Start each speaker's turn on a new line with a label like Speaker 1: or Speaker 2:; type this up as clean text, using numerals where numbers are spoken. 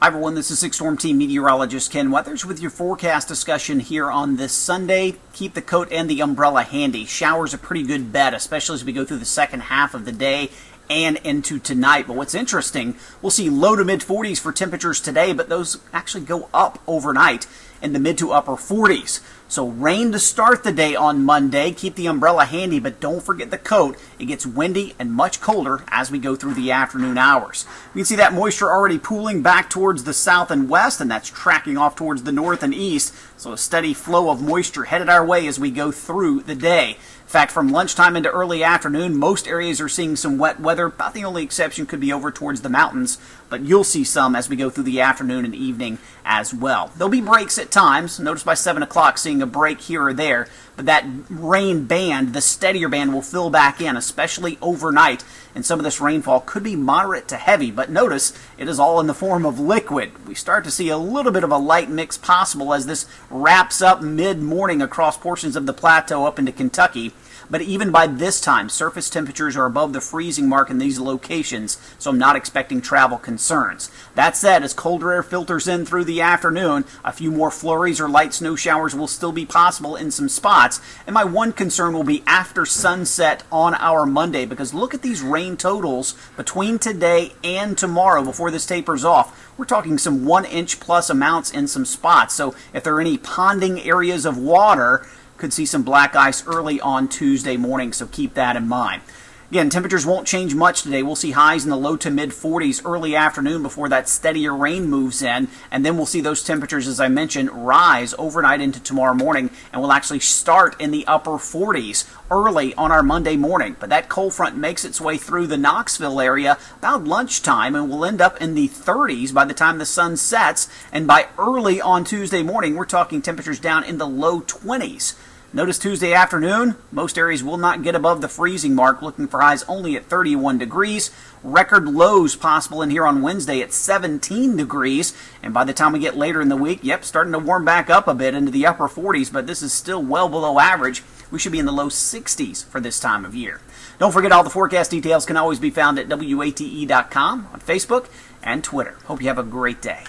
Speaker 1: Hi everyone, this is 6 Storm Team meteorologist Ken Weathers with your forecast discussion here on this Sunday. Keep the coat and the umbrella handy. Showers a pretty good bet, especially as we go through the second half of the day and into tonight. But what's interesting, we'll see low to mid 40s for temperatures today, but those actually go up overnight in the mid to upper 40s. So rain to start the day on Monday. Keep the umbrella handy, but don't forget the coat. It gets windy and much colder as we go through the afternoon hours. We can see that moisture already pooling back towards the south and west, and that's tracking off towards the north and east. So a steady flow of moisture headed our way as we go through the day. In fact, from lunchtime into early afternoon, most areas are seeing some wet weather. About the only exception could be over towards the mountains, but you'll see some as we go through the afternoon and evening as well. There'll be breaks at times. Notice by 7 o'clock seeing a break here or there, but that rain band, the steadier band, will fill back in, especially overnight, and some of this rainfall could be moderate to heavy, but notice it is all in the form of liquid. We start to see a little bit of a light mix possible as this wraps up mid-morning across portions of the plateau up into Kentucky. But even by this time, surface temperatures are above the freezing mark in these locations, so I'm not expecting travel concerns. That said, as colder air filters in through the afternoon, a few more flurries or light snow showers will still be possible in some spots, and my one concern will be after sunset on our Monday, because look at these rain totals between today and tomorrow before this tapers off. We're talking some 1-inch plus amounts in some spots, so if there are any ponding areas of water, could see some black ice early on Tuesday morning, so keep that in mind. Again, temperatures won't change much today. We'll see highs in the low to mid 40s early afternoon before that steadier rain moves in, and then we'll see those temperatures, as I mentioned, rise overnight into tomorrow morning, and we'll actually start in the upper 40s early on our Monday morning. But that cold front makes its way through the Knoxville area about lunchtime, and we'll end up in the 30s by the time the sun sets, and by early on Tuesday morning, we're talking temperatures down in the low 20s. Notice Tuesday afternoon, most areas will not get above the freezing mark, looking for highs only at 31 degrees. Record lows possible in here on Wednesday at 17 degrees. And by the time we get later in the week, starting to warm back up a bit into the upper 40s, but this is still well below average. We should be in the low 60s for this time of year. Don't forget, all the forecast details can always be found at WATE.com, on Facebook and Twitter. Hope you have a great day.